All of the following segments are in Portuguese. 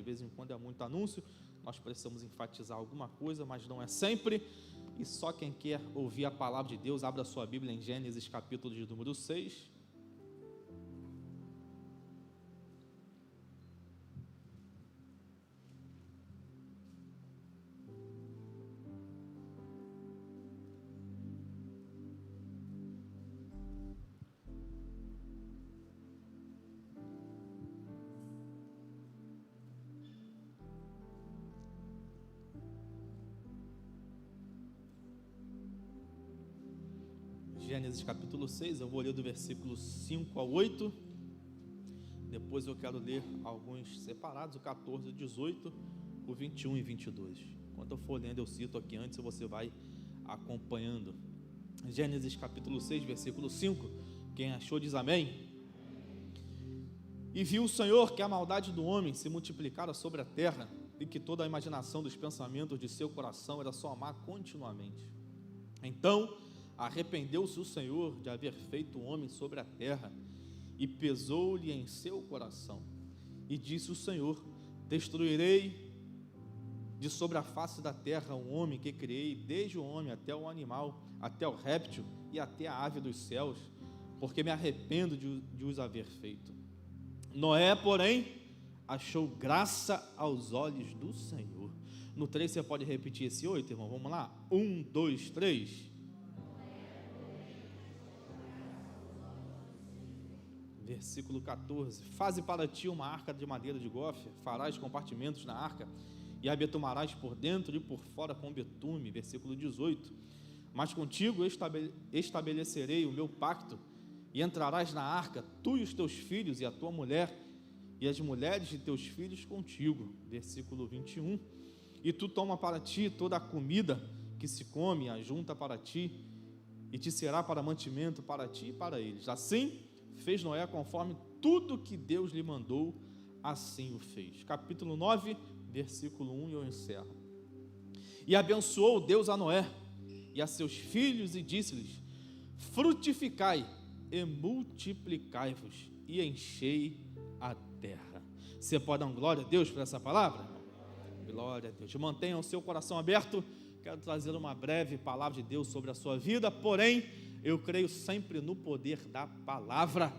De vez em quando é muito anúncio, nós precisamos enfatizar alguma coisa, mas não é sempre. E só quem quer ouvir a palavra de Deus, abra a sua Bíblia em Gênesis capítulo de número 6. Gênesis capítulo 6, eu vou ler do versículo 5 ao 8, depois eu quero ler alguns separados, o 14, o 18, o 21 e 22. Enquanto eu for lendo, eu cito aqui antes e você vai acompanhando. Gênesis capítulo 6, versículo 5, quem achou diz amém. E viu o Senhor que a maldade do homem se multiplicara sobre a terra, e que toda a imaginação dos pensamentos de seu coração era só amar continuamente. Então arrependeu-se o Senhor de haver feito o homem sobre a terra, e pesou-lhe em seu coração. E disse o Senhor: destruirei de sobre a face da terra o homem que criei, desde o homem até o animal, até o réptil e até a ave dos céus, porque me arrependo de os haver feito. Noé, porém, achou graça aos olhos do Senhor. No 3 você pode repetir esse 8, irmão? Vamos lá? 1, 2, 3. Versículo 14: faze para ti uma arca de madeira de gofe, farás compartimentos na arca, e a betumarás por dentro e por fora com betume. Versículo 18: mas contigo estabelecerei o meu pacto, e entrarás na arca, tu e os teus filhos, e a tua mulher, e as mulheres de teus filhos contigo. Versículo 21: e tu toma para ti toda a comida que se come, ajunta para ti, e te será para mantimento para ti e para eles. Assim fez Noé conforme tudo que Deus lhe mandou, assim o fez. Capítulo 9, versículo 1, e eu encerro. E abençoou Deus a Noé e a seus filhos, e disse-lhes: frutificai e multiplicai-vos, e enchei a terra. Você pode dar um glória a Deus por essa palavra? Glória a Deus. Mantenha o seu coração aberto. Quero trazer uma breve palavra de Deus sobre a sua vida, porém eu creio sempre no poder da palavra.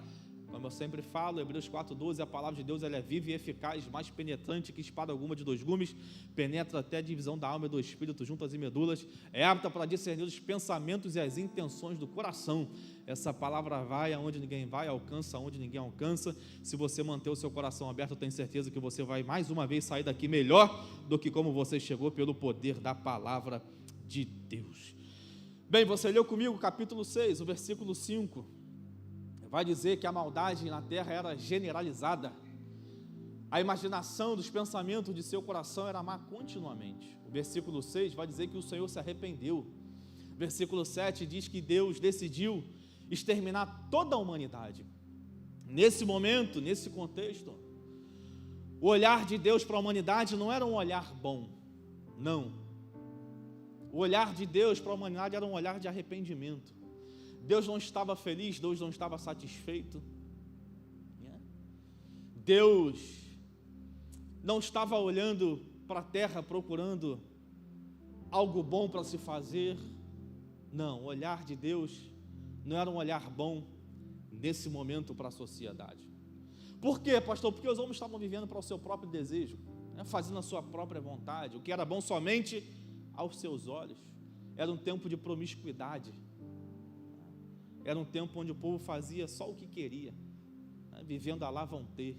Como eu sempre falo, Hebreus 4,12, a palavra de Deus ela é viva e eficaz, mais penetrante que espada alguma de dois gumes, penetra até a divisão da alma e do espírito, juntas e medulas, é apta para discernir os pensamentos e as intenções do coração. Essa palavra vai aonde ninguém vai, alcança aonde ninguém alcança. Se você manter o seu coração aberto, eu tenho certeza que você vai mais uma vez sair daqui melhor do que como você chegou, pelo poder da palavra de Deus. Bem, você leu comigo o capítulo 6, o versículo 5, vai dizer que a maldade na terra era generalizada, a imaginação dos pensamentos de seu coração era má continuamente. O versículo 6 vai dizer que o Senhor se arrependeu. O versículo 7 diz que Deus decidiu exterminar toda a humanidade. Nesse momento, nesse contexto, o olhar de Deus para a humanidade não era um olhar bom, não. O olhar de Deus para a humanidade era um olhar de arrependimento. Deus não estava feliz, Deus não estava satisfeito. Deus não estava olhando para a terra procurando algo bom para se fazer. Não, o olhar de Deus não era um olhar bom nesse momento para a sociedade. Por quê, pastor? Porque os homens estavam vivendo para o seu próprio desejo, fazendo a sua própria vontade, o que era bom somente aos seus olhos. Era um tempo de promiscuidade, era um tempo onde o povo fazia só o que queria, vivendo a lá vão ter,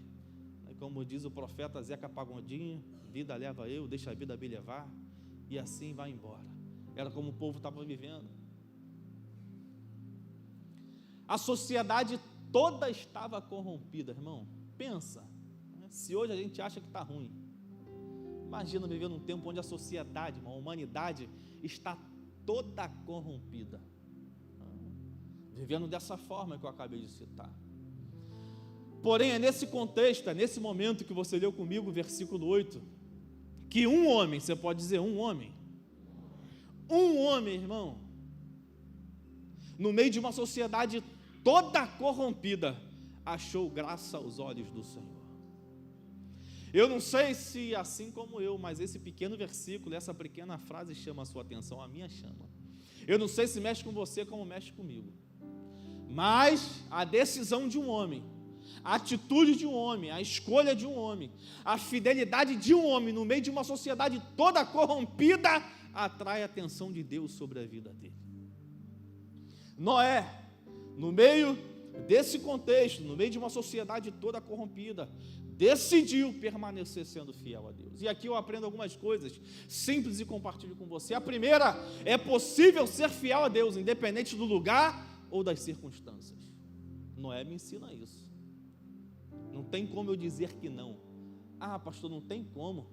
como diz o profeta Zeca Pagodinho: vida leva eu, deixa a vida me levar, e assim vai embora. Era como o povo estava vivendo. A sociedade toda estava corrompida, irmão. Pensa, se hoje a gente acha que está ruim, imagina viver num tempo onde a sociedade, a humanidade está toda corrompida, vivendo dessa forma que eu acabei de citar. Porém, é nesse contexto, é nesse momento que você leu comigo, o versículo 8, que um homem, você pode dizer um homem, irmão, no meio de uma sociedade toda corrompida, achou graça aos olhos do Senhor. Eu não sei se assim como eu, mas esse pequeno versículo, essa pequena frase chama a sua atenção, a minha chama. Eu não sei se mexe com você como mexe comigo, mas a decisão de um homem, a atitude de um homem, a escolha de um homem, a fidelidade de um homem no meio de uma sociedade toda corrompida, atrai a atenção de Deus sobre a vida dele. Noé, no meio desse contexto, no meio de uma sociedade toda corrompida, decidiu permanecer sendo fiel a Deus. E aqui eu aprendo algumas coisas simples e compartilho com você. A primeira, é possível ser fiel a Deus, independente do lugar ou das circunstâncias. Noé me ensina isso. Não tem como eu dizer que não. Ah, pastor, não tem como.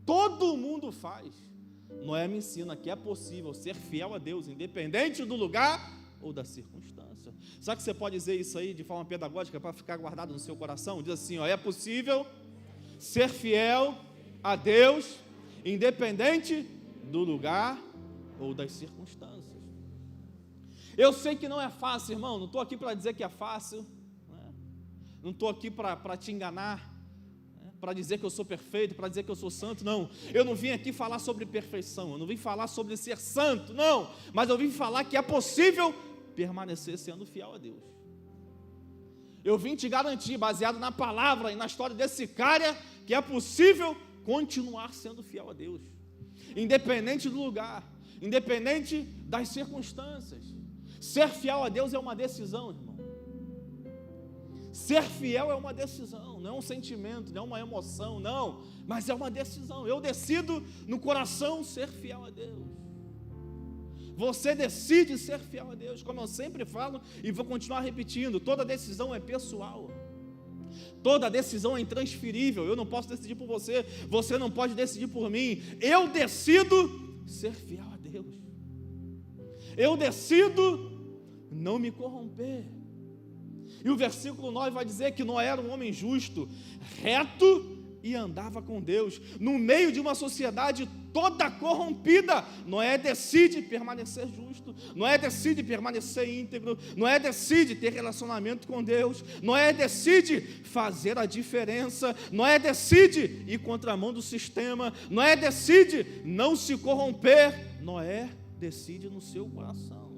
Todo mundo faz. Noé me ensina que é possível ser fiel a Deus, independente do lugar ou da circunstância. Sabe que você pode dizer isso aí de forma pedagógica para ficar guardado no seu coração? Diz assim, ó, é possível ser fiel a Deus, independente do lugar ou das circunstâncias. Eu sei que não é fácil, irmão, não estou aqui para dizer que é fácil, né? Não estou aqui para te enganar, né? Para dizer que eu sou perfeito, para dizer que eu sou santo, não. Eu não vim aqui falar sobre perfeição, eu não vim falar sobre ser santo, não, mas eu vim falar que é possível permanecer sendo fiel a Deus. Eu vim te garantir, baseado na palavra e na história desse cara, que é possível continuar sendo fiel a Deus, independente do lugar, independente das circunstâncias. Ser fiel a Deus é uma decisão, irmão. Ser fiel é uma decisão, não é um sentimento, não é uma emoção, não, mas é uma decisão. Eu decido no coração ser fiel a Deus. Você decide ser fiel a Deus, como eu sempre falo e vou continuar repetindo, toda decisão é pessoal, toda decisão é intransferível. Eu não posso decidir por você, você não pode decidir por mim. Eu decido ser fiel a Deus, eu decido não me corromper. E o versículo 9 vai dizer que Noé era um homem justo, reto e andava com Deus. No meio de uma sociedade toda corrompida, Noé decide permanecer justo, Noé decide permanecer íntegro, Noé decide ter relacionamento com Deus, Noé decide fazer a diferença, Noé decide ir contramão do sistema, Noé decide não se corromper, Noé decide no seu coração.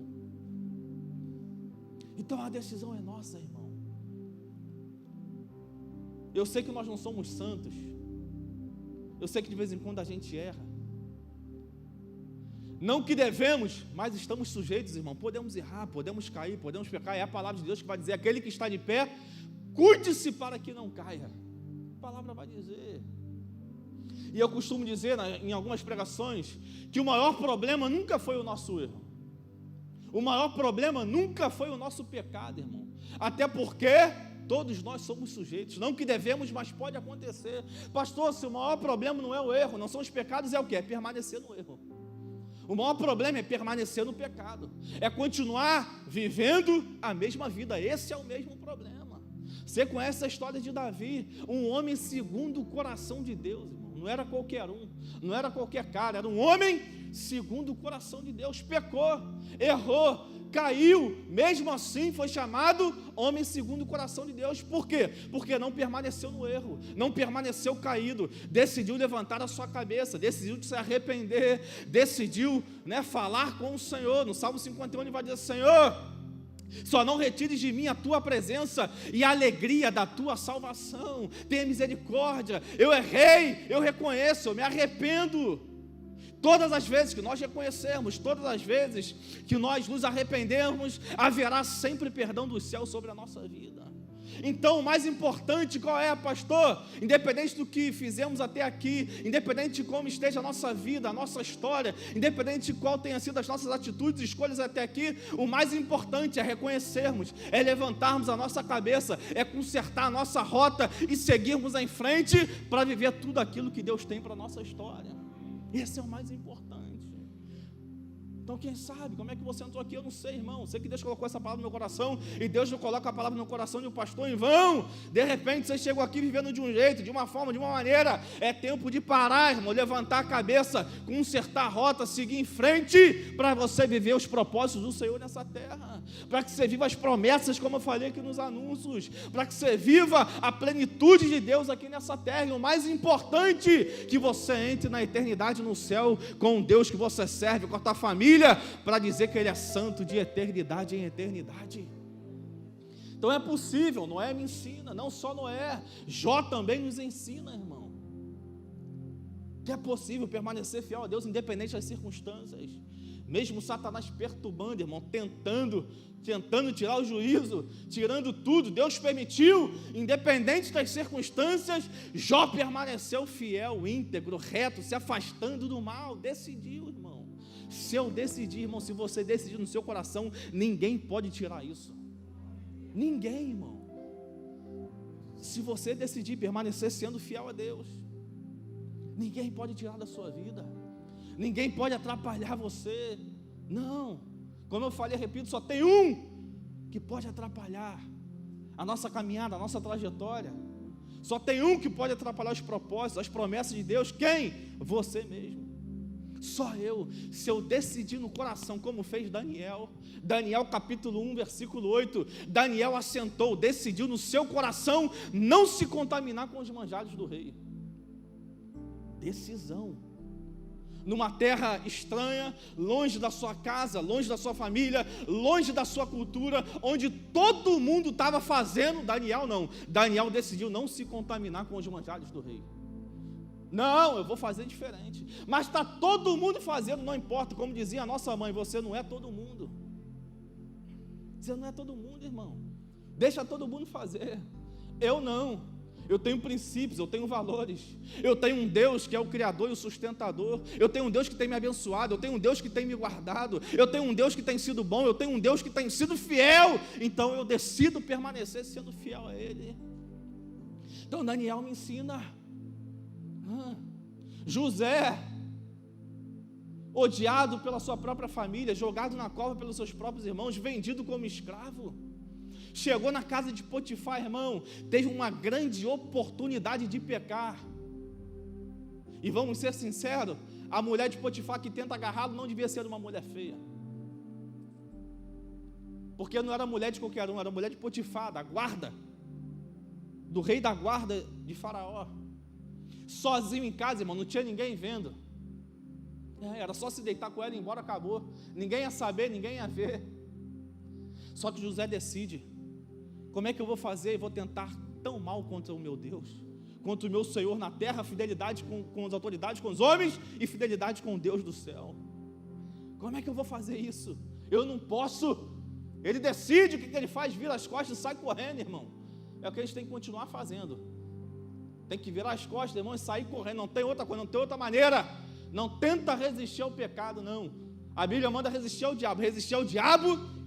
Então a decisão é nossa, irmão. Eu sei que nós não somos santos, eu sei que de vez em quando a gente erra, não que devemos, mas estamos sujeitos, irmão, podemos errar, podemos cair, podemos pecar. É a palavra de Deus que vai dizer, aquele que está de pé, cuide-se para que não caia. A palavra vai dizer. E eu costumo dizer em algumas pregações, que o maior problema nunca foi o nosso erro, o maior problema nunca foi o nosso pecado, irmão, até porque todos nós somos sujeitos, não que devemos, mas pode acontecer. Pastor, se o maior problema não é o erro, não são os pecados, é o quê? É permanecer no erro. O maior problema é permanecer no pecado, é continuar vivendo a mesma vida. Esse é o mesmo problema. Você conhece a história de Davi, um homem segundo o coração de Deus, irmão. Não era qualquer um, não era qualquer cara, era um homem segundo o coração de Deus. Pecou, errou, caiu, mesmo assim foi chamado homem segundo o coração de Deus. Por quê? Porque não permaneceu no erro, não permaneceu caído, decidiu levantar a sua cabeça, decidiu se arrepender, decidiu, falar com o Senhor. No Salmo 51 ele vai dizer: Senhor, só não retires de mim a tua presença e a alegria da tua salvação. Tenha misericórdia, eu errei, eu reconheço, eu me arrependo. Todas as vezes que nós reconhecermos, todas as vezes que nós nos arrependermos, haverá sempre perdão do céu sobre a nossa vida. Então, o mais importante qual é, pastor? Independente do que fizemos até aqui, independente de como esteja a nossa vida, a nossa história, independente de qual tenha sido as nossas atitudes e escolhas até aqui, o mais importante é reconhecermos, é levantarmos a nossa cabeça, é consertar a nossa rota e seguirmos em frente para viver tudo aquilo que Deus tem para a nossa história. Esse é o mais importante. Então quem sabe, como é que você entrou aqui? Eu não sei, irmão. Sei que Deus colocou essa palavra no meu coração, e Deus não coloca a palavra no coração de um pastor em vão. De repente você chegou aqui vivendo de um jeito, de uma forma, de uma maneira. É tempo de parar, irmão, levantar a cabeça, consertar a rota, seguir em frente, para você viver os propósitos do Senhor nessa terra, para que você viva as promessas, como eu falei aqui nos anúncios, para que você viva a plenitude de Deus aqui nessa terra. E o mais importante, que você entre na eternidade no céu com o Deus que você serve, com a tua família, para dizer que Ele é santo de eternidade em eternidade. Então é possível. Noé me ensina, não só Noé, Jó também nos ensina, irmão, que é possível permanecer fiel a Deus independente das circunstâncias, mesmo Satanás perturbando, irmão, tentando tirar o juízo, tirando tudo. Deus permitiu, independente das circunstâncias, Jó permaneceu fiel, íntegro, reto, se afastando do mal. Decidiu, irmão. Se eu decidir, irmão, se você decidir no seu coração, ninguém pode tirar isso. Ninguém, irmão. Se você decidir permanecer sendo fiel a Deus, ninguém pode tirar da sua vida. Ninguém pode atrapalhar você. Não. Como eu falei, repito, só tem um que pode atrapalhar a nossa caminhada, a nossa trajetória. Só tem um que pode atrapalhar os propósitos, as promessas de Deus. Quem? Você mesmo. Só eu. Se eu decidir no coração, como fez Daniel, capítulo 1, versículo 8, Daniel assentou, decidiu no seu coração não se contaminar com os manjares do rei. Decisão. Numa terra estranha, longe da sua casa, longe da sua família, longe da sua cultura, onde todo mundo estava fazendo, Daniel decidiu não se contaminar com os manjares do rei. Não, eu vou fazer diferente. Mas está todo mundo fazendo, não importa. Como dizia a nossa mãe, você não é todo mundo. Você não é todo mundo, irmão. Deixa todo mundo fazer. Eu não. Eu tenho princípios, eu tenho valores. Eu tenho um Deus que é o Criador e o sustentador. Eu tenho um Deus que tem me abençoado. Eu tenho um Deus que tem me guardado. Eu tenho um Deus que tem sido bom. Eu tenho um Deus que tem sido fiel. Então eu decido permanecer sendo fiel a Ele. Então Daniel me ensina. José, odiado pela sua própria família, jogado na cova pelos seus próprios irmãos, vendido como escravo, chegou na casa de Potifar, irmão, teve uma grande oportunidade de pecar. E vamos ser sinceros, a mulher de Potifar que tenta agarrá-lo não devia ser uma mulher feia, porque não era mulher de qualquer um, era mulher de Potifar, da guarda, do rei da guarda de Faraó. Sozinho em casa, irmão, não tinha ninguém vendo. Era só se deitar com ela e ir embora, acabou. Ninguém ia saber, ninguém ia ver. Só que José decide: como é que eu vou fazer? Eu vou tentar tão mal contra o meu Deus, contra o meu Senhor na terra, fidelidade com as autoridades, com os homens, e fidelidade com o Deus do céu. Como é que eu vou fazer isso? Eu não posso. Ele decide, o que ele faz? Vira as costas e sai correndo, irmão. É o que a gente tem que continuar fazendo. Tem que virar as costas, irmão, e sair correndo. Não tem outra coisa, não tem outra maneira. Não tenta resistir ao pecado, não. A Bíblia manda resistir ao diabo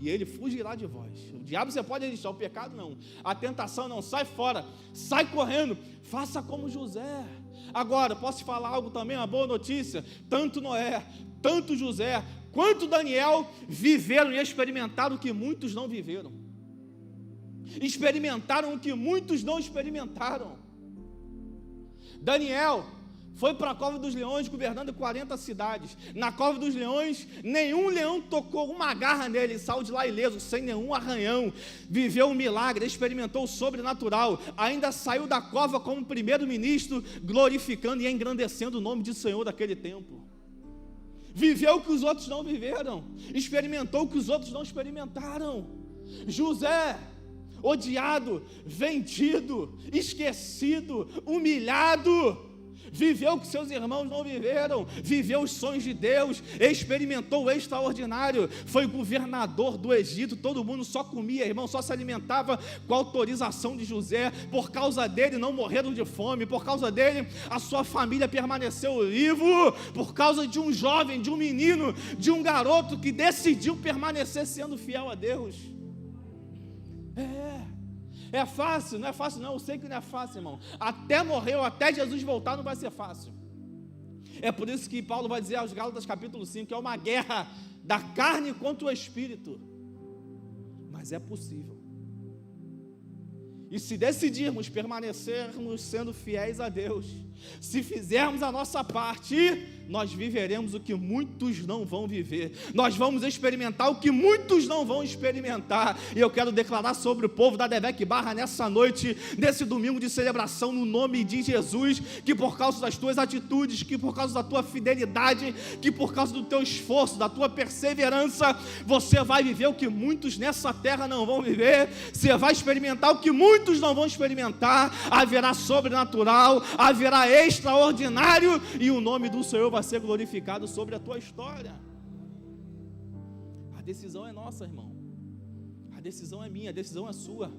e ele fugirá de vós. O diabo você pode resistir, ao pecado não. A tentação não, sai fora, sai correndo. Faça como José. Agora, posso te falar algo também, uma boa notícia? Tanto Noé, tanto José, quanto Daniel viveram e experimentaram o que muitos não viveram. Experimentaram o que muitos não experimentaram. Daniel foi para a cova dos leões governando 40 cidades. Na cova dos leões, nenhum leão tocou uma garra nele, saiu de lá ileso, sem nenhum arranhão. Viveu um milagre, experimentou o sobrenatural. Ainda saiu da cova como primeiro-ministro, glorificando e engrandecendo o nome de Senhor daquele tempo. Viveu o que os outros não viveram, experimentou o que os outros não experimentaram. José, odiado, vendido, esquecido, humilhado, viveu o que seus irmãos não viveram, viveu os sonhos de Deus, experimentou o extraordinário, foi governador do Egito, todo mundo só comia, irmão, só se alimentava com a autorização de José. Por causa dele não morreram de fome, por causa dele a sua família permaneceu viva, por causa de um jovem, de um menino, de um garoto que decidiu permanecer sendo fiel a Deus. É fácil? Não é fácil não, eu sei que não é fácil, irmão. Até morrer ou até Jesus voltar não vai ser fácil. É por isso que Paulo vai dizer aos Gálatas capítulo 5, que é uma guerra da carne contra o espírito. Mas é possível. E se decidirmos permanecermos sendo fiéis a Deus, se fizermos a nossa parte, nós viveremos o que muitos não vão viver. Nós vamos experimentar o que muitos não vão experimentar. E eu quero declarar sobre o povo da Devec Barra nessa noite, nesse domingo de celebração, no nome de Jesus, que por causa das tuas atitudes, que por causa da tua fidelidade, que por causa do teu esforço, da tua perseverança, você vai viver o que muitos nessa terra não vão viver. Você vai experimentar o que muitos não vão experimentar. Haverá sobrenatural, haverá extraordinário, e o nome do Senhor vai ser glorificado sobre a tua história. A decisão é nossa, irmão. A decisão é minha, a decisão é sua.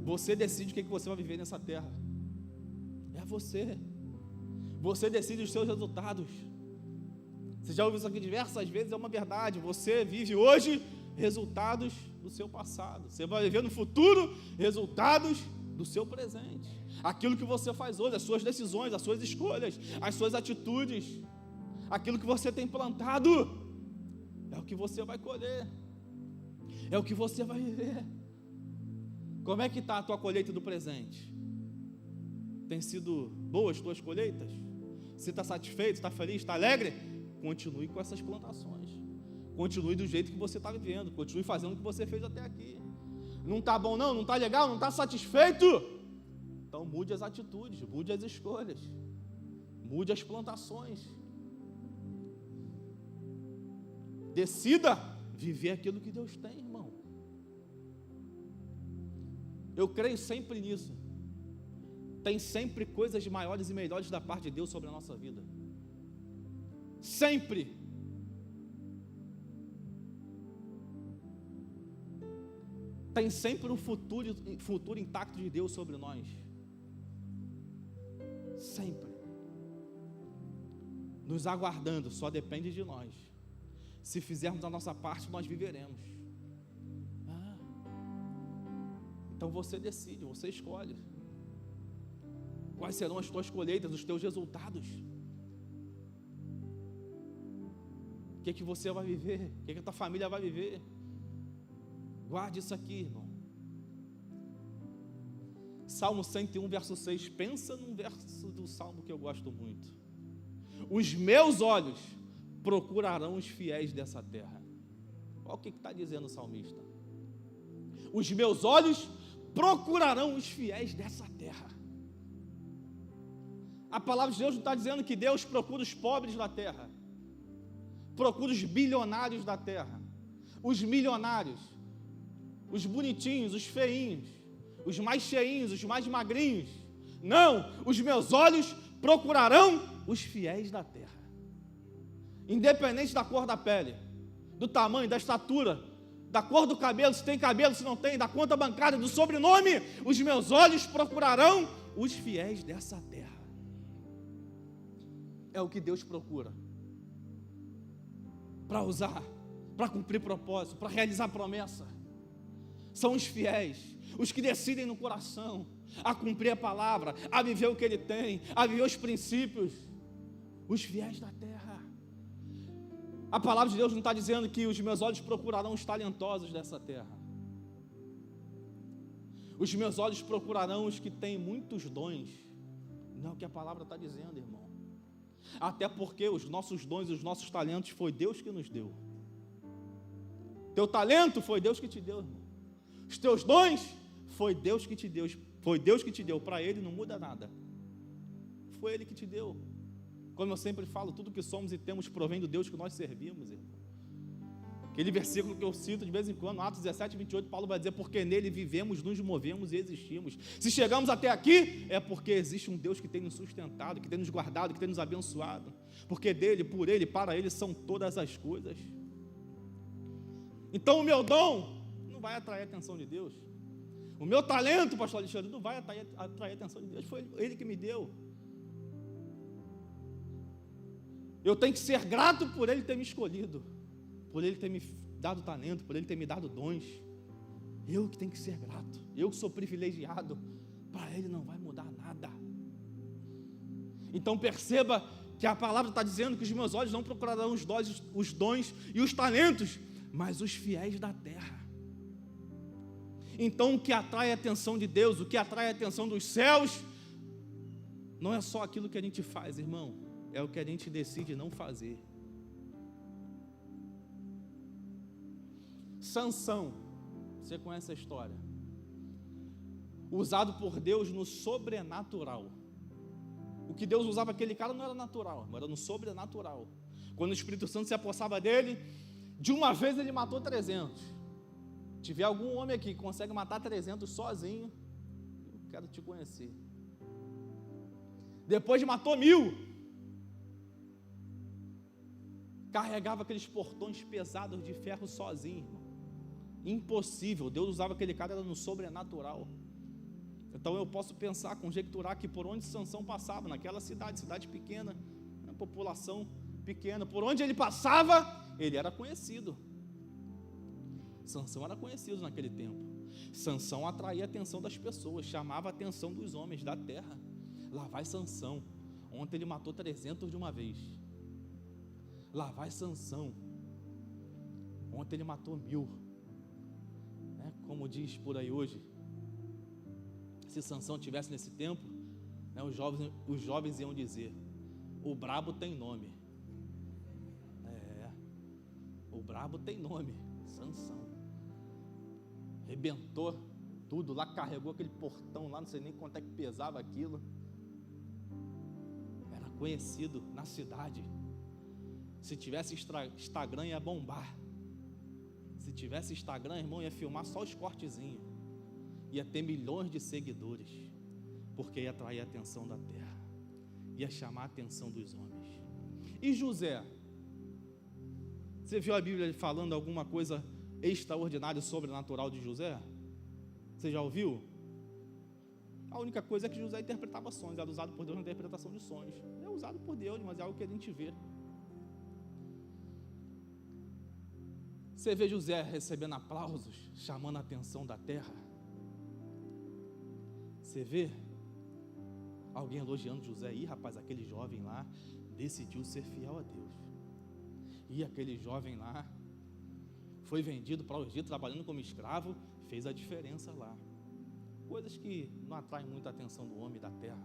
Você decide o que você vai viver nessa terra. É você. Você decide os seus resultados. Você já ouviu isso aqui diversas vezes, é uma verdade. Você vive hoje resultados do seu passado. Você vai viver no futuro resultados do seu presente. Aquilo que você faz hoje, as suas decisões, as suas escolhas, as suas atitudes, aquilo que você tem plantado, é o que você vai colher, é o que você vai viver. Como é que está a tua colheita do presente? Tem sido boas as tuas colheitas? Você está satisfeito, está feliz, está alegre? Continue com essas plantações, continue do jeito que você está vivendo, continue fazendo o que você fez até aqui. Não está bom não está legal, não está satisfeito? Então mude as atitudes, mude as escolhas, mude as plantações. Decida viver aquilo que Deus tem, irmão. Eu creio sempre nisso. Tem sempre coisas maiores e melhores da parte de Deus sobre a nossa vida. Sempre. Tem sempre um futuro intacto de Deus sobre nós. Sempre. Nos aguardando, só depende de nós. Se fizermos a nossa parte, nós viveremos. Então você decide, você escolhe. Quais serão as tuas colheitas, os teus resultados? O que você vai viver? O que a tua família vai viver? Guarde isso aqui, irmão. Salmo 101, verso 6. Pensa num verso do Salmo que eu gosto muito. Os meus olhos procurarão os fiéis dessa terra. Olha o que está dizendo o salmista. Os meus olhos procurarão os fiéis dessa terra. A palavra de Deus não está dizendo que Deus procura os pobres da terra, procura os bilionários da terra, os milionários, os bonitinhos, os feinhos, os mais cheinhos, os mais magrinhos. Não, os meus olhos procurarão os fiéis da terra. Independente da cor da pele, do tamanho, da estatura, da cor do cabelo, se tem cabelo, se não tem, da conta bancária, do sobrenome, os meus olhos procurarão os fiéis dessa terra. É o que Deus procura para usar, para cumprir propósito, para realizar promessa. São os fiéis, os que decidem no coração a cumprir a palavra, a viver o que Ele tem, a viver os princípios. Os fiéis da terra. A palavra de Deus não está dizendo que os meus olhos procurarão os talentosos dessa terra. Os meus olhos procurarão os que têm muitos dons. Não é o que a palavra está dizendo, irmão. Até porque os nossos dons e os nossos talentos foi Deus que nos deu. Teu talento foi Deus que te deu, irmão. Os teus dons foi Deus que te deu. Foi Deus que te deu. Para Ele não muda nada. Foi Ele que te deu. Como eu sempre falo, tudo que somos e temos provém do Deus que nós servimos, irmão. Aquele versículo que eu cito de vez em quando, Atos 17, 28, Paulo vai dizer, porque nele vivemos, nos movemos e existimos. Se chegamos até aqui, é porque existe um Deus que tem nos sustentado, que tem nos guardado, que tem nos abençoado. Porque dele, por ele, para ele são todas as coisas. Então o meu dom não vai atrair a atenção de Deus. O meu talento, pastor Alexandre, não vai atrair a atenção de Deus. Foi ele que me deu. Eu tenho que ser grato por Ele ter me escolhido, por Ele ter me dado talento, por Ele ter me dado dons. Eu que tenho que ser grato, eu que sou privilegiado. Para Ele não vai mudar nada. Então perceba que a palavra está dizendo que os meus olhos não procurarão os dons e os talentos, mas os fiéis da terra. Então o que atrai a atenção de Deus, o que atrai a atenção dos céus, não é só aquilo que a gente faz, irmão, é o que a gente decide não fazer. Sansão, você conhece a história, usado por Deus no sobrenatural. O que Deus usava aquele cara não era natural, era no sobrenatural. Quando o Espírito Santo se apossava dele, de uma vez ele matou 300. Se tiver algum homem aqui que consegue matar 300 sozinho, eu quero te conhecer. Depois matou 1000. Carregava aqueles portões pesados de ferro sozinho, irmão. Impossível. Deus usava aquele cara, era no sobrenatural. Então eu posso pensar, conjecturar que por onde Sansão passava, naquela cidade pequena, uma população pequena, por onde ele passava, ele era conhecido. Sansão era conhecido naquele tempo. Sansão atraía a atenção das pessoas, chamava a atenção dos homens da terra. Lá vai Sansão. Ontem ele matou 300 de uma vez. Lá vai Sansão. Ontem ele matou 1000. Como diz por aí hoje, se Sansão tivesse nesse tempo, os jovens iam dizer: o brabo tem nome. O brabo tem nome, Sansão. Arrebentou tudo lá, carregou aquele portão lá, não sei nem quanto é que pesava aquilo. Era conhecido na cidade. Se tivesse Instagram ia bombar. Se tivesse Instagram, irmão, ia filmar só os cortezinhos. Ia ter milhões de seguidores, porque ia atrair a atenção da terra, ia chamar a atenção dos homens. E José? Você viu a Bíblia falando alguma coisa extraordinária, sobrenatural de José? Você já ouviu? A única coisa é que José interpretava sonhos, era usado por Deus na interpretação de sonhos. É usado por Deus, mas é algo que a gente vê. Você vê José recebendo aplausos, chamando a atenção da terra. Você vê alguém elogiando José. Ih, rapaz, aquele jovem lá decidiu ser fiel a Deus. E aquele jovem lá foi vendido para o Egito, trabalhando como escravo, fez a diferença lá. Coisas que não atraem muito a atenção do homem e da terra.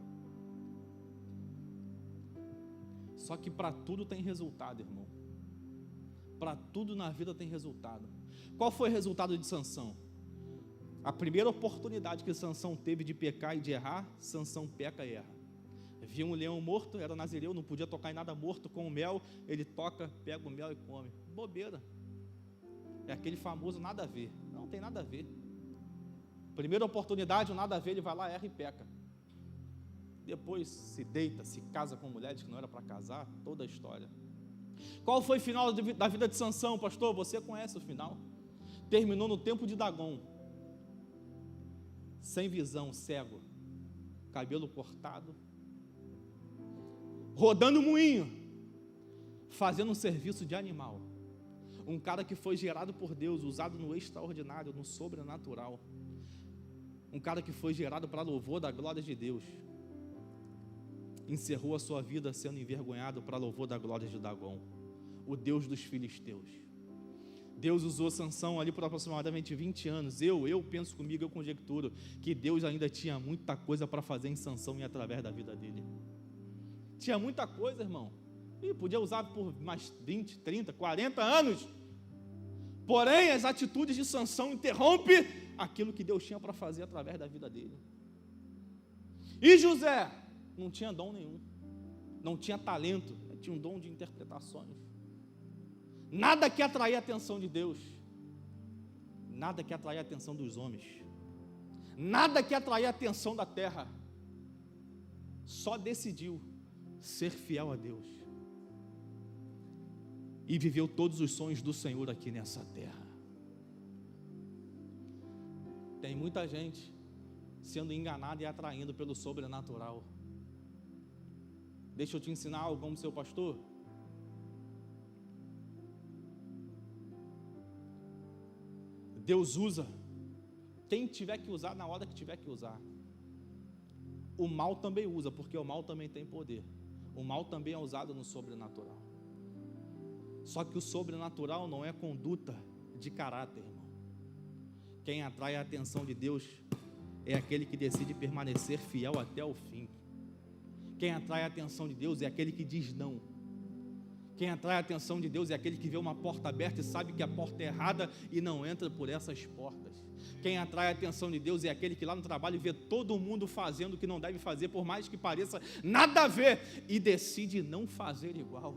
Só que para tudo tem resultado, irmão. Para tudo na vida tem resultado. Qual foi o resultado de Sansão? A primeira oportunidade que Sansão teve de pecar e de errar, Sansão peca e erra. Viu um leão morto, era nazireu, não podia tocar em nada morto com o mel, ele toca, pega o mel e come. Bobeira. É aquele famoso nada a ver. Não tem nada a ver. Primeira oportunidade, o nada a ver, ele vai lá, erra e peca. Depois se deita, se casa com mulheres que não era para casar, toda a história. Qual foi o final da vida de Sansão, pastor? Você conhece o final. Terminou no tempo de Dagom. Sem visão, cego, cabelo cortado, rodando o moinho, fazendo um serviço de animal. Um cara que foi gerado por Deus, usado no extraordinário, no sobrenatural. Um cara que foi gerado para louvor da glória de Deus. Encerrou a sua vida sendo envergonhado para louvor da glória de Dagom, o Deus dos filisteus. Deus usou Sansão ali por aproximadamente 20 anos. Eu penso comigo, eu conjecturo que Deus ainda tinha muita coisa para fazer em Sansão e através da vida dele. Tinha muita coisa, irmão. E podia usar por mais 20, 30, 40 anos. Porém, as atitudes de Sansão interrompem aquilo que Deus tinha para fazer através da vida dele. E José não tinha dom nenhum, não tinha talento, tinha um dom de interpretações. Nada que atraía a atenção de Deus, nada que atraía a atenção dos homens, nada que atraía a atenção da terra. Só decidiu ser fiel a Deus e viveu todos os sonhos do Senhor aqui nessa terra. Tem muita gente sendo enganada e atraindo pelo sobrenatural. Deixa eu te ensinar algo como seu pastor. Deus usa quem tiver que usar na hora que tiver que usar. O mal também usa, porque o mal também tem poder. o mal também é usado no sobrenatural. Só que o sobrenatural não é conduta de caráter, irmão. Quem atrai a atenção de Deus é aquele que decide permanecer fiel até o fim. Quem atrai a atenção de Deus é aquele que diz não. Quem atrai a atenção de Deus é aquele que vê uma porta aberta e sabe que a porta é errada e não entra por essas portas. Quem atrai a atenção de Deus é aquele que lá no trabalho vê todo mundo fazendo o que não deve fazer, por mais que pareça nada a ver, e decide não fazer igual.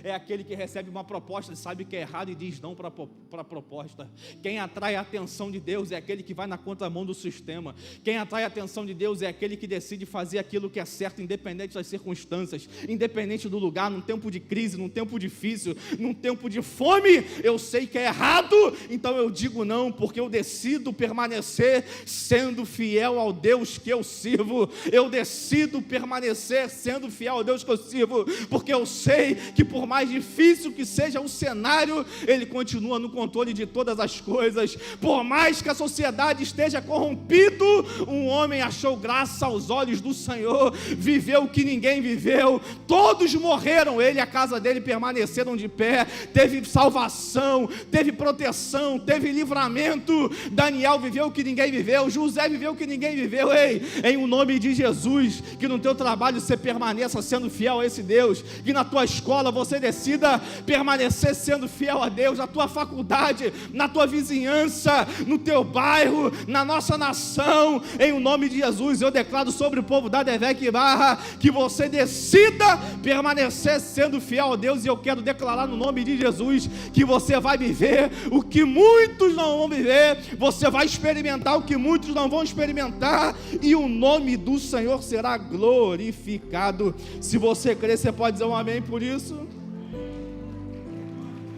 É aquele que recebe uma proposta e sabe que é errado e diz não para a proposta. Quem atrai a atenção de Deus é aquele que vai na contramão do sistema. Quem atrai a atenção de Deus é aquele que decide fazer aquilo que é certo, independente das circunstâncias, independente do lugar, num tempo de crise, num tempo difícil, num tempo de fome. Eu sei que é errado, então eu digo não, porque eu decido permanecer sendo fiel ao Deus que eu sirvo. Eu decido permanecer sendo fiel ao Deus que eu sirvo, porque eu sei que por mais difícil que seja o cenário, Ele continua no controle de todas as coisas. Por mais que a sociedade esteja corrompida, um homem achou graça aos olhos do Senhor, viveu o que ninguém viveu, todos morreram, ele e a casa dele permaneceram de pé, teve salvação, teve proteção, teve livramento. Daniel viveu o que ninguém viveu, José viveu o que ninguém viveu. Ei, em o nome de Jesus, que no teu trabalho você permaneça sendo fiel a esse Deus, que na tua escola você decida permanecer sendo fiel a Deus, na tua faculdade, na tua vizinhança, no teu bairro, na nossa nação. Em o nome de Jesus, eu declaro sobre o povo da Devec Barra que você decida permanecer sendo fiel a Deus, e eu quero declarar no nome de Jesus que você vai viver o que muitos não vão viver, você vai experimentar o que muitos não vão experimentar, e o nome do Senhor será glorificado. Se você crer, você pode dizer um amém por isso?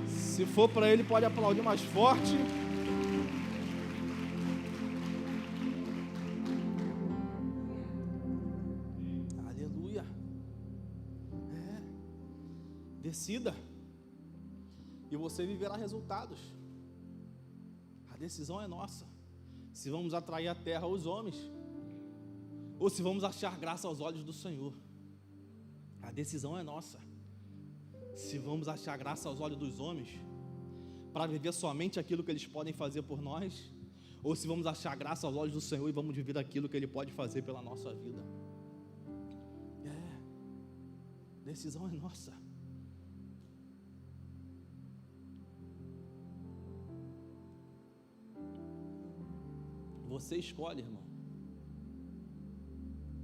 Se for para Ele, pode aplaudir mais forte. Aleluia. Decida, e você viverá resultados. A decisão é nossa, se vamos atrair a terra aos homens, ou se vamos achar graça aos olhos do Senhor. A decisão é nossa, se vamos achar graça aos olhos dos homens, para viver somente aquilo que eles podem fazer por nós, ou se vamos achar graça aos olhos do Senhor e vamos viver aquilo que Ele pode fazer pela nossa vida. Decisão é nossa. Você escolhe, irmão.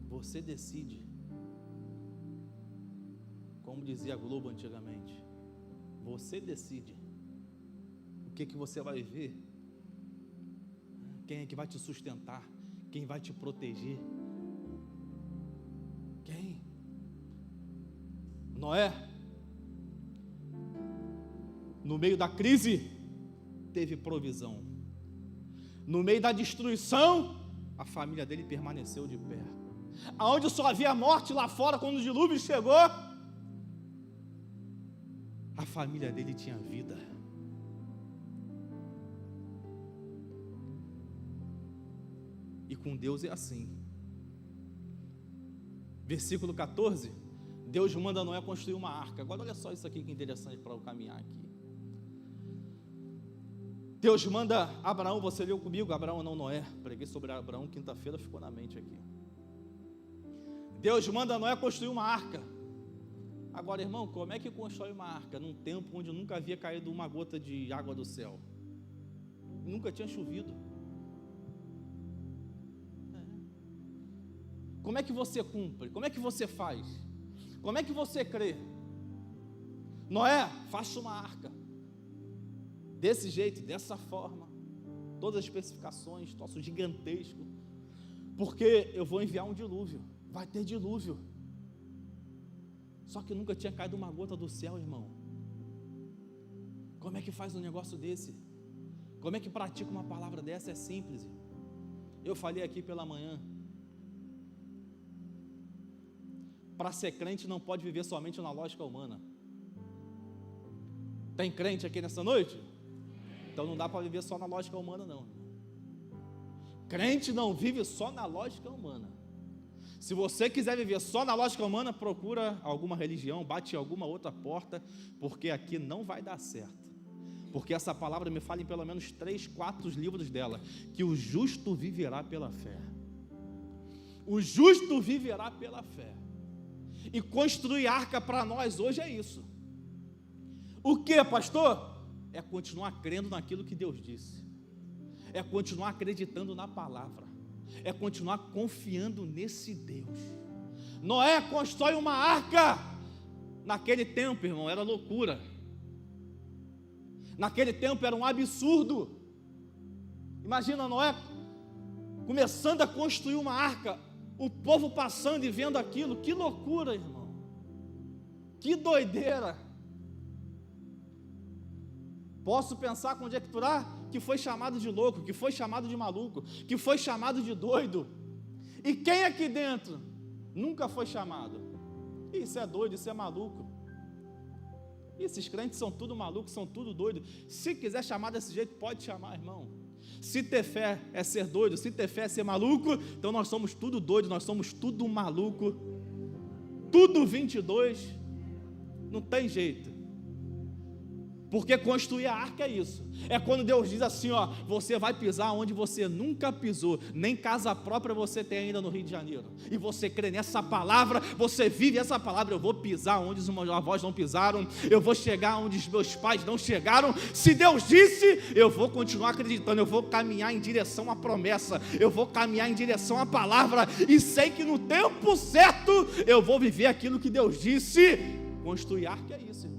Você decide. Como dizia a Globo antigamente, você decide o que você vai viver, quem é que vai te sustentar, quem vai te proteger. Quem? Noé, no meio da crise, teve provisão. No meio da destruição, a família dele permaneceu de pé. Aonde só havia morte lá fora, quando o dilúvio chegou, a família dele tinha vida. E com Deus é assim. Versículo 14, Deus manda Noé construir uma arca. Agora olha só isso aqui que interessante para eu caminhar aqui. Deus manda Abraão, você leu comigo? Abraão não, Noé. Preguei sobre Abraão quinta-feira, ficou na mente aqui. Deus manda Noé construir uma arca. Agora, irmão, como é que constrói uma arca num tempo onde nunca havia caído uma gota de água do céu? Nunca tinha chovido. Como é que você cumpre? Como é que você faz? Como é que você crê? Noé, faça uma arca. Desse jeito, dessa forma. Todas as especificações, troço gigantesco. Porque eu vou enviar um dilúvio. Vai ter dilúvio. Só que nunca tinha caído uma gota do céu, irmão. Como é que faz um negócio desse? Como é que pratica uma palavra dessa? É simples. Eu falei aqui pela manhã. Para ser crente não pode viver somente na lógica humana. Tem crente aqui nessa noite? Então não dá para viver só na lógica humana, não. Crente não vive só na lógica humana. Se você quiser viver só na lógica humana, procura alguma religião, bate em alguma outra porta, porque aqui não vai dar certo. Porque essa palavra me fala em pelo menos 3, 4 livros dela, que o justo viverá pela fé. O justo viverá pela fé. E construir arca para nós hoje é isso. O que, pastor? É continuar crendo naquilo que Deus disse. É continuar acreditando na palavra. É continuar confiando nesse Deus. Noé constrói uma arca. Naquele tempo, irmão, era loucura. Naquele tempo era um absurdo. Imagina Noé começando a construir uma arca, o povo passando e vendo aquilo. Que loucura, irmão. Que doideira. Posso pensar, conjecturar que foi chamado de louco, que foi chamado de maluco, que foi chamado de doido. E quem aqui dentro nunca foi chamado? Isso é doido, isso é maluco. Esses crentes são tudo malucos, são tudo doidos. Se quiser chamar desse jeito, pode chamar, irmão. Se ter fé é ser doido, se ter fé é ser maluco, então nós somos tudo doido, nós somos tudo maluco, tudo 22, não tem jeito. Porque construir a arca é isso. É quando Deus diz assim, ó, você vai pisar onde você nunca pisou, nem casa própria você tem ainda no Rio de Janeiro. E você crê nessa palavra, você vive essa palavra. Eu vou pisar onde os meus avós não pisaram, eu vou chegar onde os meus pais não chegaram. Se Deus disse, eu vou continuar acreditando, eu vou caminhar em direção à promessa, eu vou caminhar em direção à palavra, e sei que no tempo certo eu vou viver aquilo que Deus disse. Construir arca é isso, irmão.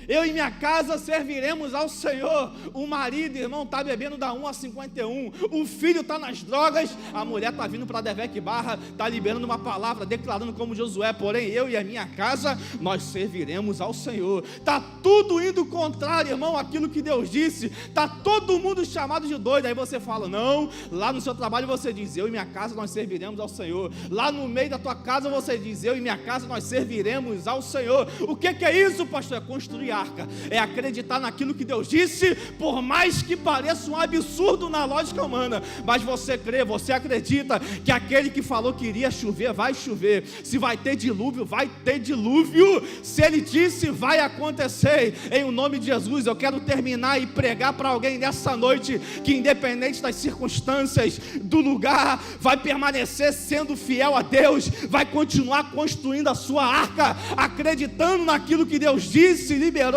Eu e minha casa serviremos ao Senhor. O marido, irmão, está bebendo da 1 a 51. O filho está nas drogas. A mulher está vindo para Devec Barra, está liberando uma palavra, declarando como Josué. Porém, eu e a minha casa, nós serviremos ao Senhor. Está tudo indo contrário, irmão, aquilo que Deus disse. Está todo mundo chamado de doido. Aí você fala, não. Lá no seu trabalho você diz, eu e minha casa, nós serviremos ao Senhor. Lá no meio da tua casa você diz, eu e minha casa, nós serviremos ao Senhor. O que é isso, pastor? É construir arca, é acreditar naquilo que Deus disse, por mais que pareça um absurdo na lógica humana, mas você crê, você acredita que aquele que falou que iria chover, vai chover. Se vai ter dilúvio, vai ter dilúvio. Se ele disse, vai acontecer. Em o nome de Jesus, eu quero terminar e pregar para alguém nessa noite, que independente das circunstâncias, do lugar, vai permanecer sendo fiel a Deus, vai continuar construindo a sua arca, acreditando naquilo que Deus disse, liberou.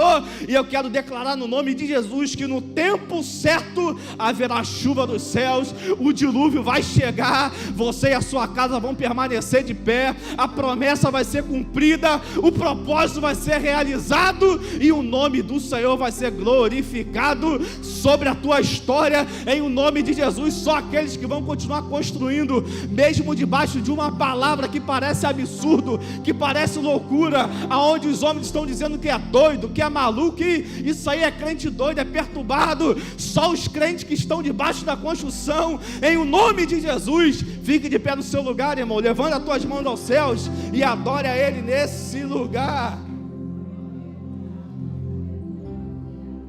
E eu quero declarar no nome de Jesus que no tempo certo haverá chuva dos céus, o dilúvio vai chegar, você e a sua casa vão permanecer de pé, a promessa vai ser cumprida, o propósito vai ser realizado e o nome do Senhor vai ser glorificado sobre a tua história. Em o nome de Jesus, só aqueles que vão continuar construindo, mesmo debaixo de uma palavra que parece absurdo, que parece loucura, aonde os homens estão dizendo que é doido, que é maluco, que isso aí é crente doido, é perturbado. Só os crentes que estão debaixo da construção, em o nome de Jesus, fique de pé no seu lugar, irmão, levanta as tuas mãos aos céus e adore a Ele nesse lugar.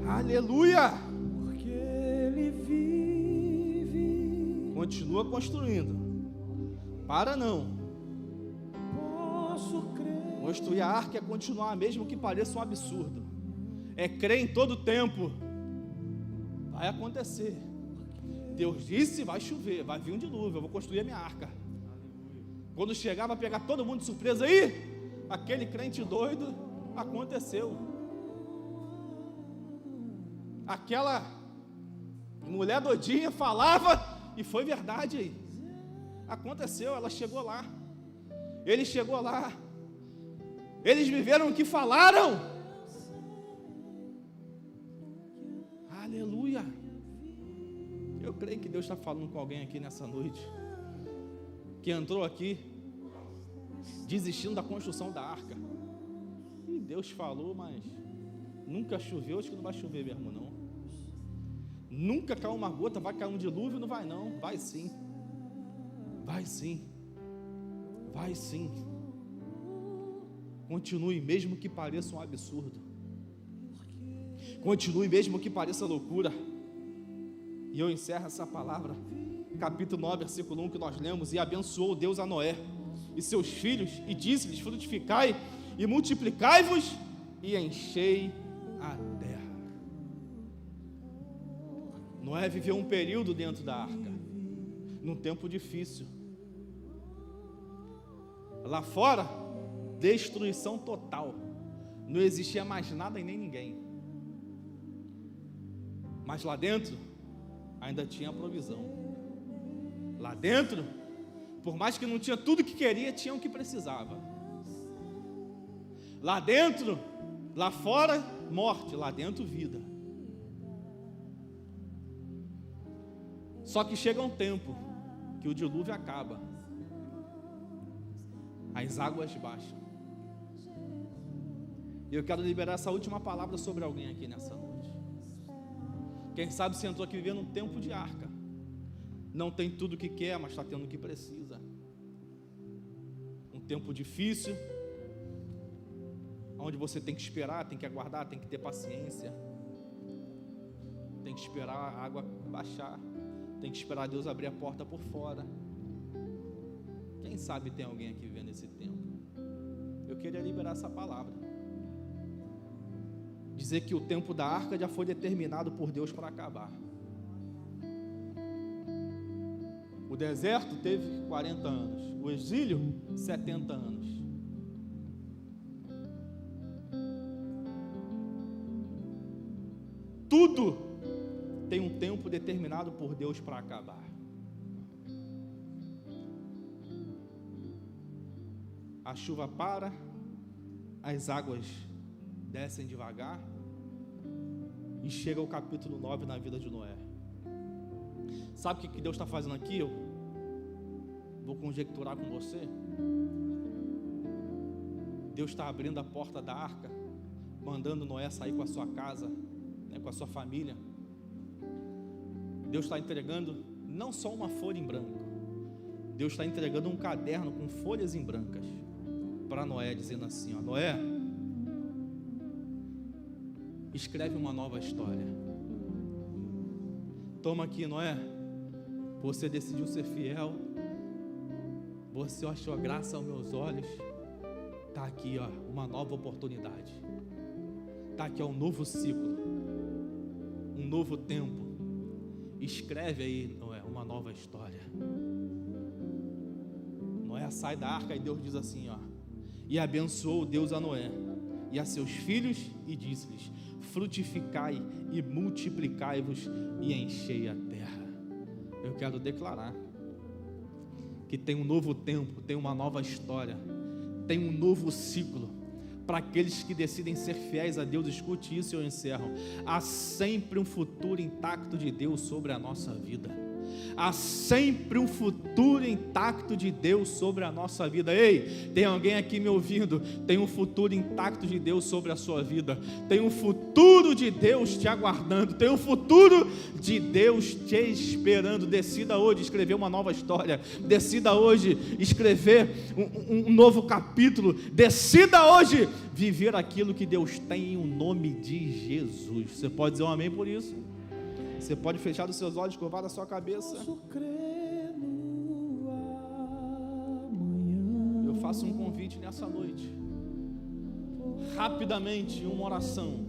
Aleluia. Porque Ele vive. Continua construindo, para não. Posso crer. Construir a arca é continuar, mesmo que pareça um absurdo. É crer em todo tempo. Vai acontecer. Deus disse, vai chover, vai vir um dilúvio, eu vou construir a minha arca. Quando chegar, vai pegar todo mundo de surpresa aí. Aquele crente doido, aconteceu. Aquela mulher doidinha falava e foi verdade aí. Aconteceu, ela chegou lá. Ele chegou lá. Eles viveram o que falaram. Aleluia. Eu creio que Deus está falando com alguém aqui nessa noite, que entrou aqui desistindo da construção da arca. E Deus falou, mas nunca choveu, acho que não vai chover mesmo não. Nunca caiu uma gota, vai cair um dilúvio? Não vai não, vai sim. Vai sim. Vai sim. Continue mesmo que pareça um absurdo. Continue mesmo que pareça loucura. E eu encerro essa palavra capítulo 9, versículo 1 que nós lemos: e abençoou Deus a Noé e seus filhos, e disse-lhes: frutificai e multiplicai-vos e enchei a terra. Noé viveu um período dentro da arca, num tempo difícil. Lá fora, destruição total, não existia mais nada e nem ninguém. Mas lá dentro, ainda tinha provisão. Lá dentro, por mais que não tinha tudo que queria, tinha o que precisava. Lá dentro, lá fora, morte, lá dentro, vida. Só que chega um tempo que o dilúvio acaba, as águas baixam. E eu quero liberar essa última palavra sobre alguém aqui nessa noite. Quem sabe você entrou aqui vivendo um tempo de arca, não tem tudo o que quer, mas está tendo o que precisa. Um tempo difícil, onde você tem que esperar, tem que aguardar, tem que ter paciência, tem que esperar a água baixar, tem que esperar Deus abrir a porta por fora. Quem sabe tem alguém aqui vivendo esse tempo? Eu queria liberar essa palavra, dizer que o tempo da arca já foi determinado por Deus para acabar. O deserto teve 40 anos, o exílio 70 anos. Tudo tem um tempo determinado por Deus para acabar. A chuva para, as águas descem devagar, e chega o capítulo 9 na vida de Noé. Sabe o que Deus está fazendo aqui? Eu vou conjecturar com você. Deus está abrindo a porta da arca, mandando Noé sair com a sua casa, com a sua família. Deus está entregando não só uma folha em branco, Deus está entregando um caderno com folhas em brancas para Noé, dizendo assim: ó, Noé, escreve uma nova história. Toma aqui, Noé, você decidiu ser fiel, você achou graça aos meus olhos, está aqui, ó, uma nova oportunidade, está aqui, ó, um novo ciclo, um novo tempo. Escreve aí, Noé, uma nova história. Noé sai da arca e Deus diz assim, ó: e abençoou Deus a Noé e a seus filhos, e disse-lhes: frutificai e multiplicai-vos e enchei a terra. Eu quero declarar que tem um novo tempo, tem uma nova história, tem um novo ciclo para aqueles que decidem ser fiéis a Deus. Escute isso e eu encerro. Há sempre um futuro intacto de Deus sobre a nossa vida. Há sempre um futuro intacto de Deus sobre a nossa vida. Ei, tem alguém aqui me ouvindo? Tem um futuro intacto de Deus sobre a sua vida. Tem um futuro de Deus te aguardando. Tem um futuro de Deus te esperando. Decida hoje escrever uma nova história. Decida hoje escrever um novo capítulo. Decida hoje viver aquilo que Deus tem em nome de Jesus. Você pode dizer um amém por isso? Você pode fechar os seus olhos, curvar a sua cabeça. Eu faço um convite nessa noite. Rapidamente, uma oração.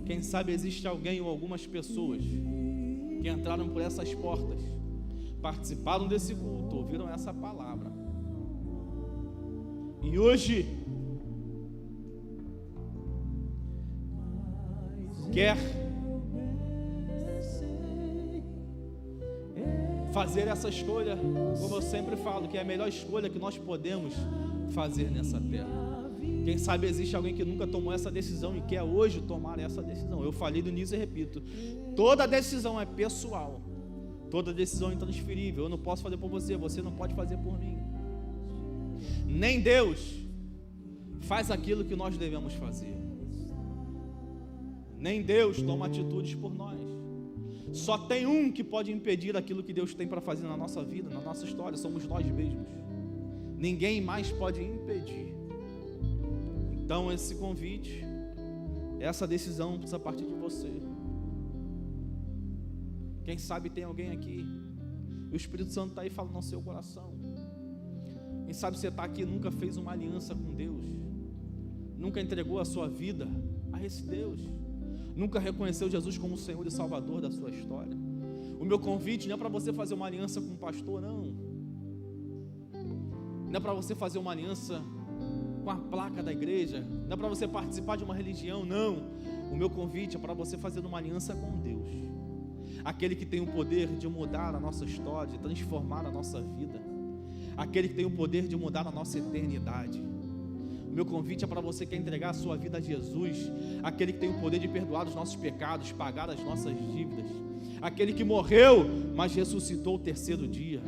Quem sabe existe alguém ou algumas pessoas que entraram por essas portas, participaram desse culto, ouviram essa palavra, e hoje quer fazer essa escolha, como eu sempre falo, que é a melhor escolha que nós podemos fazer nessa terra. Quem sabe existe alguém que nunca tomou essa decisão e quer hoje tomar essa decisão. Eu falei do início e repito: toda decisão é pessoal, toda decisão é intransferível. Eu não posso fazer por você, você não pode fazer por mim. Nem Deus faz aquilo que nós devemos fazer, nem Deus toma atitudes por nós. Só tem um que pode impedir aquilo que Deus tem para fazer na nossa vida, na nossa história: somos nós mesmos. Ninguém mais pode impedir. Então esse convite, essa decisão precisa partir de você. Quem sabe tem alguém aqui E o Espírito Santo está aí falando no seu coração. Quem sabe você está aqui e nunca fez uma aliança com Deus, nunca entregou a sua vida a esse Deus, nunca reconheceu Jesus como o Senhor e Salvador da sua história. O meu convite não é para você fazer uma aliança com um pastor, não é para você fazer uma aliança com a placa da igreja, não é para você participar de uma religião, não. O meu convite é para você fazer uma aliança com Deus, aquele que tem o poder de mudar a nossa história, de transformar a nossa vida, aquele que tem o poder de mudar a nossa eternidade. O meu convite é para você que quer entregar a sua vida a Jesus, aquele que tem o poder de perdoar os nossos pecados, pagar as nossas dívidas, aquele que morreu, mas ressuscitou ao terceiro dia,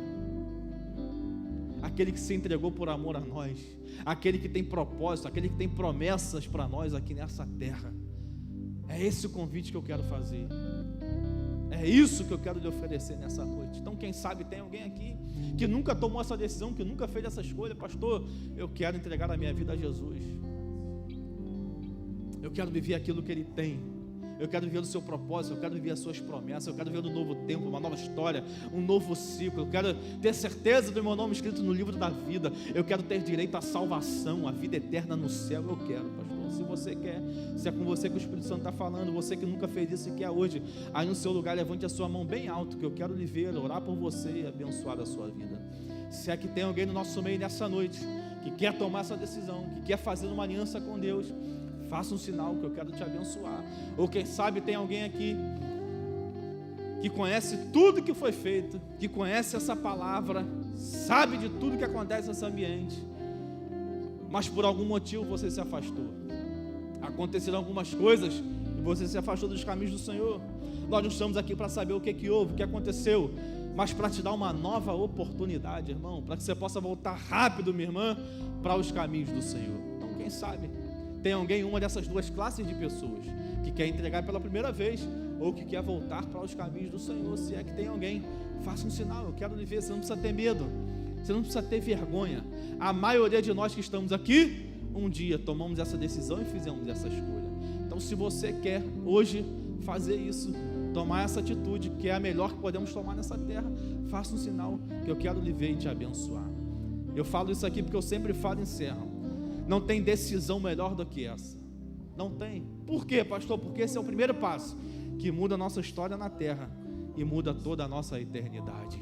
aquele que se entregou por amor a nós, aquele que tem propósito, aquele que tem promessas para nós aqui nessa terra. É esse o convite que eu quero fazer, é isso que eu quero lhe oferecer nessa noite. Então quem sabe tem alguém aqui que nunca tomou essa decisão, que nunca fez essa escolha. Pastor, eu quero entregar a minha vida a Jesus, eu quero viver aquilo que Ele tem, eu quero viver o seu propósito, eu quero viver as suas promessas, eu quero viver um novo tempo, uma nova história, um novo ciclo. Eu quero ter certeza do meu nome escrito no livro da vida, eu quero ter direito à salvação, à vida eterna no céu. Eu quero, pastor. Se você quer, se é com você que o Espírito Santo está falando, você que nunca fez isso e quer hoje, aí no seu lugar levante a sua mão bem alto, que eu quero lhe ver, orar por você e abençoar a sua vida. Se é que tem alguém no nosso meio nessa noite que quer tomar essa decisão, que quer fazer uma aliança com Deus, faça um sinal que eu quero te abençoar. Ou quem sabe tem alguém aqui que conhece tudo que foi feito, que conhece essa palavra, sabe de tudo que acontece nesse ambiente, mas por algum motivo você se afastou. Aconteceram algumas coisas e você se afastou dos caminhos do Senhor. Nós não estamos aqui para saber o que houve, o que aconteceu, mas para te dar uma nova oportunidade, irmão, para que você possa voltar rápido, minha irmã, para os caminhos do Senhor. Então quem sabe tem alguém, uma dessas duas classes de pessoas, que quer entregar pela primeira vez, ou que quer voltar para os caminhos do Senhor. Se é que tem alguém, faça um sinal, eu quero lhe ver. Você não precisa ter medo, você não precisa ter vergonha. A maioria de nós que estamos aqui, um dia tomamos essa decisão e fizemos essa escolha. Então se você quer hoje fazer isso, tomar essa atitude, que é a melhor que podemos tomar nessa terra, faça um sinal, que eu quero lhe ver e te abençoar. Eu falo isso aqui porque eu sempre falo em encerro. Não tem decisão melhor do que essa. Não tem. Por quê, pastor? Porque esse é o primeiro passo que muda a nossa história na terra e muda toda a nossa eternidade.